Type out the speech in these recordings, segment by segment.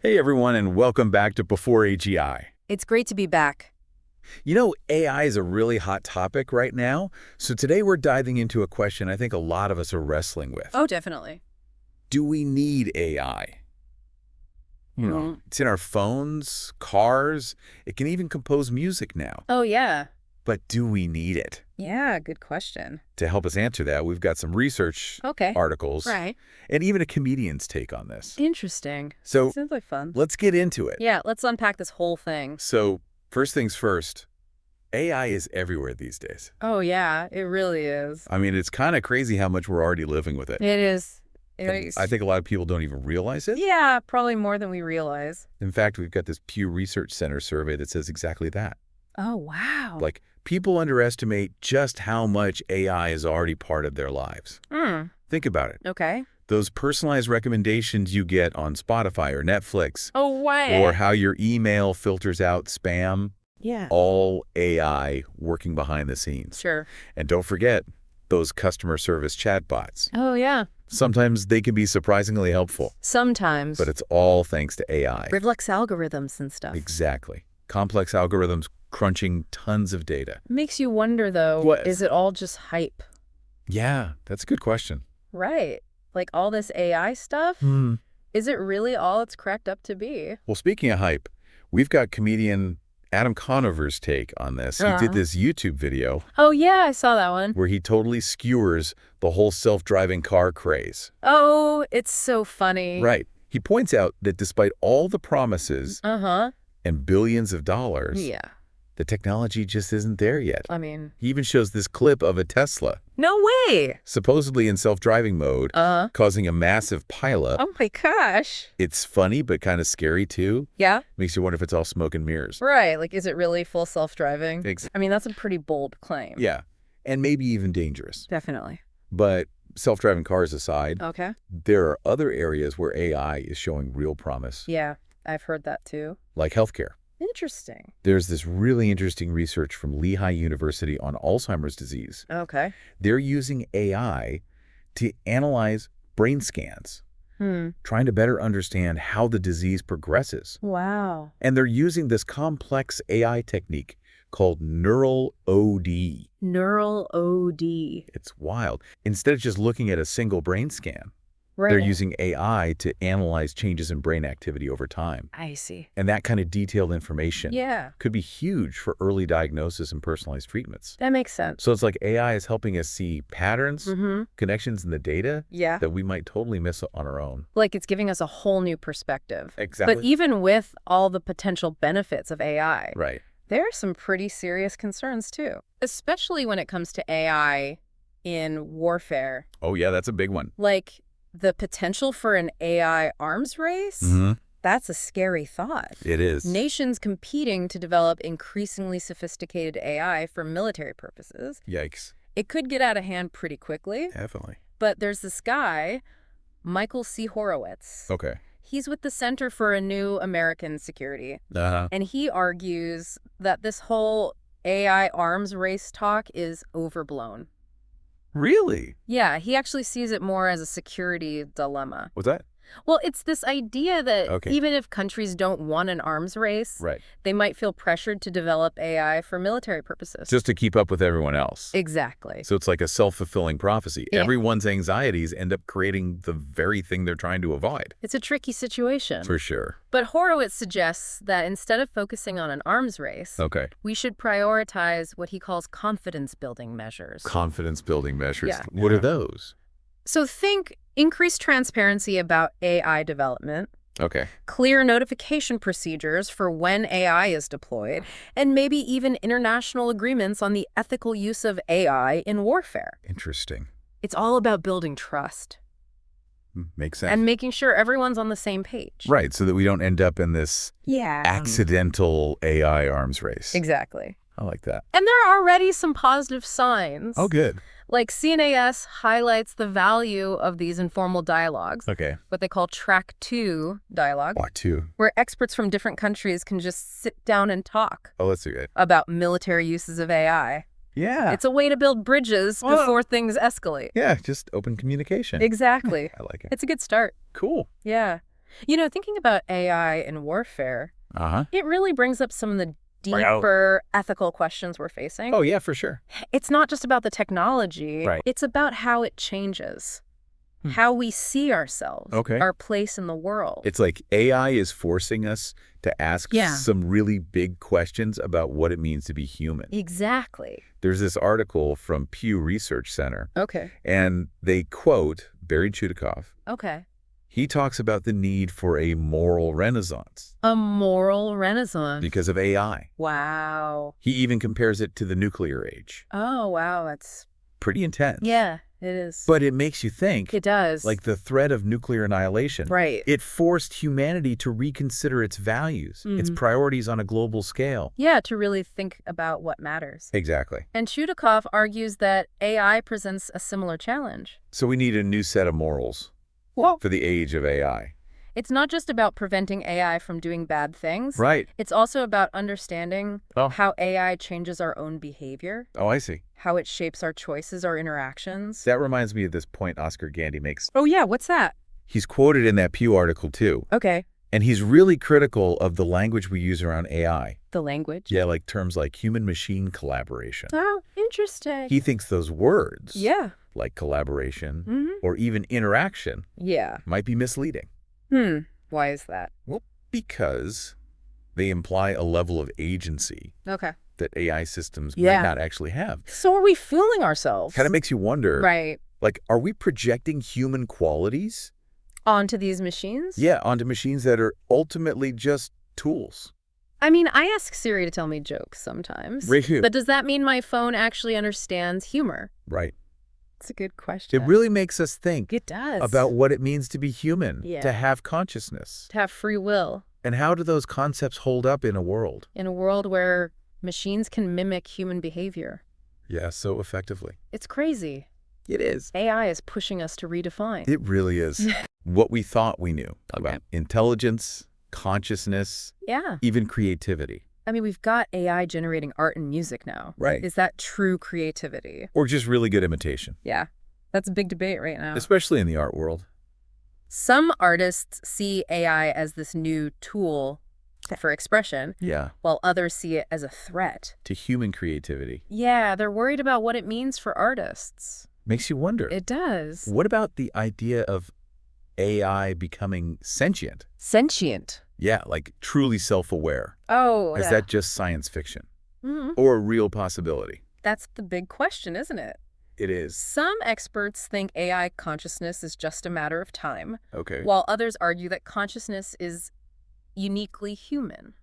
Hey everyone, and welcome back to Before AGI. It's great to be back. You know, AI is a really hot topic right now, so today we're diving into a question I think a lot of us are wrestling with. Oh, definitely. Do we need AI? It's in our phones, cars, it can even compose music now. Oh, yeah. But do we need it? Yeah, good question. To help us answer that, we've got some research articles Right. and even a comedian's take on this. Interesting. So Sounds like fun. let's get into it. Yeah, let's unpack this whole thing. So first things first, AI is everywhere these days. Oh, yeah, it really is. I mean, it's kind of crazy how much we're already living with it. It is. And I think a lot of people don't even realize it. Yeah, probably more than we realize. In fact, we've got this Pew Research Center survey that says exactly that. Oh, wow. Like, people underestimate just how much AI is already part of their lives. Think about it. Okay. Those personalized recommendations you get on Spotify or Netflix. Oh, way. Or how your email filters out spam. Yeah. All AI working behind the scenes. Sure. And don't forget those customer service chatbots. Oh, yeah. Sometimes they can be surprisingly helpful. Sometimes. But it's all thanks to AI. Reflex algorithms and stuff. Exactly. Complex algorithms crunching tons of data. Makes you wonder, though, What? Is it all just hype? Yeah, that's a good question. Right. Like all this AI stuff? Is it really all it's cracked up to be? Well, speaking of hype, we've got comedian Adam Conover's take on this. He did this YouTube video Oh, yeah, I saw that one. where he totally skewers the whole self-driving car craze. Oh, it's so funny. Right. He points out that despite all the promises Uh-huh. and billions of dollars, Yeah. the technology just isn't there yet. I mean, He even shows this clip of a Tesla, no way. supposedly in self-driving mode, causing a massive pileup. Oh my gosh. It's funny, but kind of scary, too. Yeah. Makes you wonder if it's all smoke and mirrors. Right. Like, is it really full self-driving? Ex- I mean, that's a pretty bold claim. Yeah, and maybe even dangerous. Definitely. But self-driving cars aside, Okay. there are other areas where AI is showing real promise, Yeah, I've heard that too. like healthcare. Interesting. There's this really interesting research from Lehigh University on Alzheimer's disease. Okay. They're using AI to analyze brain scans, trying to better understand how the disease progresses. Wow. And they're using this complex AI technique called neural OD. Neural OD. It's wild. Instead of just looking at a single brain scan, Right. they're using AI to analyze changes in brain activity over time. I see. And that kind of detailed information Yeah. could be huge for early diagnosis and personalized treatments. That makes sense. So it's like AI is helping us see patterns, connections in the data Yeah. that we might totally miss on our own. Like it's giving us a whole new perspective. Exactly. But even with all the potential benefits of AI, Right. there are some pretty serious concerns too, especially when it comes to AI in warfare. Oh, yeah, that's a big one. Like the potential for an AI arms race, that's a scary thought. It is. Nations competing to develop increasingly sophisticated AI for military purposes. Yikes. It could get out of hand pretty quickly, Definitely. but there's this guy, Michael C. Horowitz. Okay. He's with the Center for a New American Security. And he argues that this whole AI arms race talk is overblown. Really? Yeah, he actually sees it more as a security dilemma. What's that? Well, it's this idea that Okay. even if countries don't want an arms race, Right. they might feel pressured to develop AI for military purposes. Just to keep up with everyone else. Exactly. So it's like a self-fulfilling prophecy. Yeah. Everyone's anxieties end up creating the very thing they're trying to avoid. It's a tricky situation. For sure. But Horowitz suggests that instead of focusing on an arms race, Okay. we should prioritize what he calls confidence-building measures. Confidence-building measures. Yeah. What are those? So think increased transparency about AI development, Okay. clear notification procedures for when AI is deployed, and maybe even international agreements on the ethical use of AI in warfare. Interesting. It's all about building trust Makes sense. and making sure everyone's on the same page. Right, so that we don't end up in this Yeah. accidental AI arms race. Exactly. I like that. And there are already some positive signs. Oh, good. Like CNAS highlights the value of these informal dialogues, Okay. what they call track 2 dialogue, Part two. where experts from different countries can just sit down and talk Oh, that's good. about military uses of AI. Yeah. It's a way to build bridges before things escalate. Yeah, just open communication. Exactly. I like it. It's a good start. Cool. Yeah. Thinking about AI in warfare, it really brings up some of the deeper ethical questions we're facing. Oh, yeah, for sure. It's not just about the technology. Right. It's about how it changes, how we see ourselves, our place in the world. It's like AI is forcing us to ask some really big questions about what it means to be human. Exactly. There's this article from Pew Research Center. Okay. And they quote Barry Chudikoff. Okay. He talks about the need for a moral renaissance. A moral renaissance. Because of AI. Wow. He even compares it to the nuclear age. Oh, wow. That's pretty intense. Yeah, it is. But it makes you think. It does. Like the threat of nuclear annihilation. Right. It forced humanity to reconsider its values, its priorities on a global scale. Yeah, to really think about what matters. Exactly. And Chudikoff argues that AI presents a similar challenge. So we need a new set of morals. For the age of AI. It's not just about preventing AI from doing bad things. Right. It's also about understanding how AI changes our own behavior. Oh, I see. How it shapes our choices, our interactions. That reminds me of this point Oscar Gandy makes. Oh, yeah. What's that? He's quoted in that Pew article, too. Okay. And he's really critical of the language we use around AI. The language? Yeah, like terms like human-machine collaboration. Oh, interesting. He thinks those words, like collaboration or even interaction, might be misleading. Why is that? Well, because they imply a level of agency that AI systems might not actually have. So are we fooling ourselves? Kind of makes you wonder, right? Like, are we projecting human qualities onto these machines? Yeah, onto machines that are ultimately just tools. I mean, I ask Siri to tell me jokes sometimes. Really? But does that mean my phone actually understands humor? Right. It's a good question. It really makes us think. It does. About what it means to be human, to have consciousness. To have free will. And how do those concepts hold up in a world? In a world where machines can mimic human behavior. Yeah, so effectively. It's crazy. It is. AI is pushing us to redefine. It really is. What we thought we knew about intelligence, consciousness, even creativity. I mean, we've got AI generating art and music now. Right. Is that true creativity? Or just really good imitation? Yeah. That's a big debate right now. Especially in the art world. Some artists see AI as this new tool for expression. Yeah. While others see it as a threat. To human creativity. Yeah, they're worried about what it means for artists. Makes you wonder. It does. What about the idea of AI becoming sentient? Sentient? Yeah, like truly self-aware. Oh, Is that just science fiction? Or a real possibility? That's the big question, isn't it? It is. Some experts think AI consciousness is just a matter of time. Okay. While others argue that consciousness is uniquely human.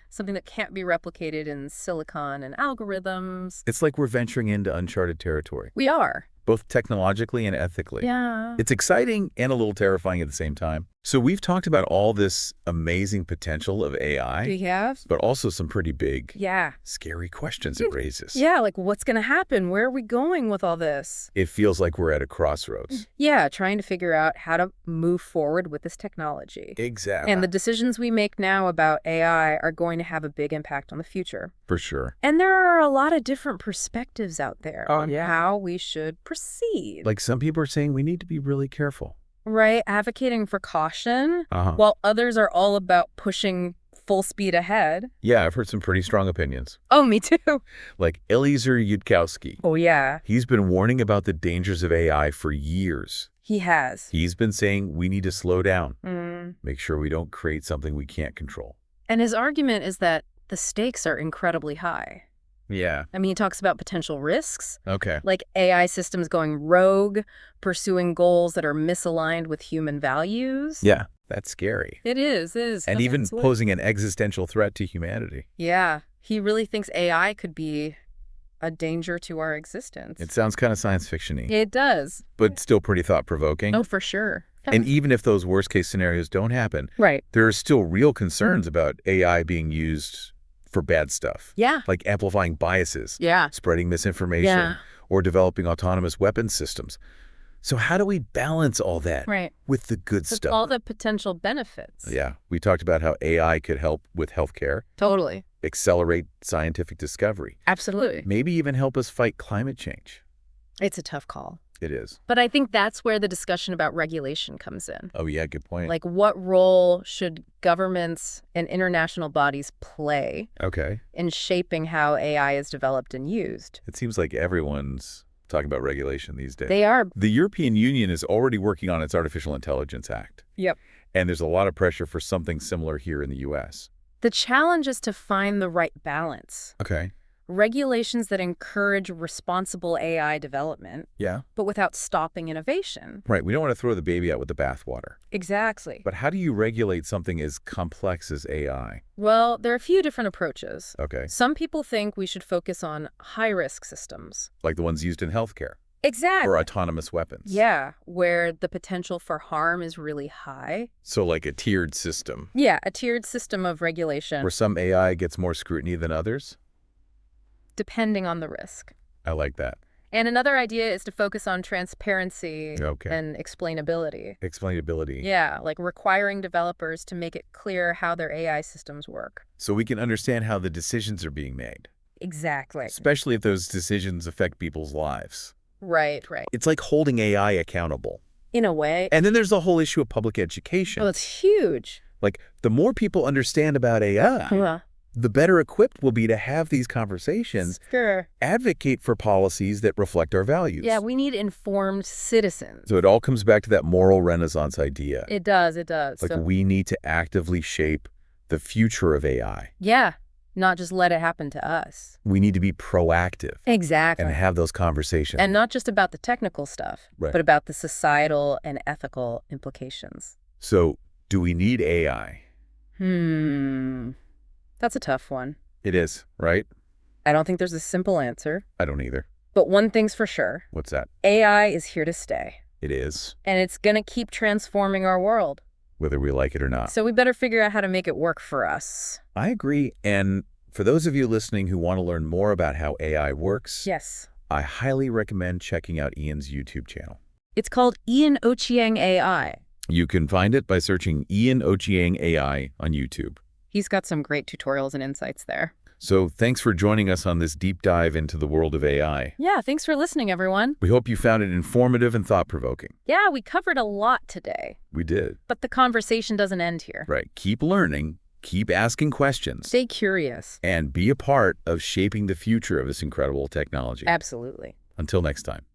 Something that can't be replicated in silicon and algorithms. It's like we're venturing into uncharted territory. We are. Both technologically and ethically. Yeah. It's exciting and a little terrifying at the same time. So we've talked about all this amazing potential of AI. We have. But also some pretty big, scary questions it raises. Yeah, like what's going to happen? Where are we going with all this? It feels like we're at a crossroads. Yeah, trying to figure out how to move forward with this technology. Exactly. And the decisions we make now about AI are going to have a big impact on the future. For sure. And there are a lot of different perspectives out there on how we should proceed. Like some people are saying we need to be really careful. Right, advocating for caution, while others are all about pushing full speed ahead. Yeah, I've heard some pretty strong opinions. Oh, me too. Like Eliezer Yudkowsky. Oh, yeah. He's been warning about the dangers of AI for years. He has. He's been saying we need to slow down, make sure we don't create something we can't control. And his argument is that the stakes are incredibly high. Yeah. I mean, he talks about potential risks. Okay. Like AI systems going rogue, pursuing goals that are misaligned with human values. Yeah, that's scary. It is. And even posing an existential threat to humanity. Yeah. He really thinks AI could be a danger to our existence. It sounds kind of science fiction-y. It does. But still pretty thought-provoking. Oh, for sure. And even if those worst-case scenarios don't happen, there are still real concerns about AI being used for bad stuff. Yeah. Like amplifying biases. Yeah. Spreading misinformation. Or developing autonomous weapons systems. So how do we balance all that with the good stuff? All the potential benefits. Yeah. We talked about how AI could help with healthcare. Totally. Accelerate scientific discovery. Absolutely. Maybe even help us fight climate change. It's a tough call. It is. But I think that's where the discussion about regulation comes in. Oh, yeah, good point. Like, what role should governments and international bodies play in shaping how AI is developed and used? It seems like everyone's talking about regulation these days. They are. The European Union is already working on its Artificial Intelligence Act. Yep. And there's a lot of pressure for something similar here in the U.S. The challenge is to find the right balance. Regulations that encourage responsible AI development, but without stopping innovation. Right. We don't want to throw the baby out with the bathwater. Exactly. But how do you regulate something as complex as AI? Well, there are a few different approaches. Okay. Some people think we should focus on high-risk systems. Like the ones used in healthcare. Exactly. Or autonomous weapons. Yeah, where the potential for harm is really high. So like a tiered system. Yeah, a tiered system of regulation. Where some AI gets more scrutiny than others? Depending on the risk. I like that. And another idea is to focus on transparency and explainability. Explainability. Yeah, like requiring developers to make it clear how their AI systems work. So we can understand how the decisions are being made. Exactly. Especially if those decisions affect people's lives. Right. It's like holding AI accountable. In a way. And then there's the whole issue of public education. Oh, it's huge. Like, the more people understand about AI, the better equipped we'll be to have these conversations. Sure. Advocate for policies that reflect our values. Yeah, we need informed citizens. So it all comes back to that moral renaissance idea. It does. Like, we need to actively shape the future of AI. Yeah, not just let it happen to us. We need to be proactive. Exactly. And have those conversations. And not just about the technical stuff, but about the societal and ethical implications. So, do we need AI? That's a tough one. It is, right? I don't think there's a simple answer. I don't either. But one thing's for sure. What's that? AI is here to stay. It is. And it's going to keep transforming our world. Whether we like it or not. So we better figure out how to make it work for us. I agree. And for those of you listening who want to learn more about how AI works, I highly recommend checking out Ian's YouTube channel. It's called Ian Ochieng AI. You can find it by searching Ian Ochieng AI on YouTube. He's got some great tutorials and insights there. So thanks for joining us on this deep dive into the world of AI. Yeah, thanks for listening, everyone. We hope you found it informative and thought-provoking. Yeah, we covered a lot today. We did. But the conversation doesn't end here. Right. Keep learning, keep asking questions. Stay curious. And be a part of shaping the future of this incredible technology. Absolutely. Until next time.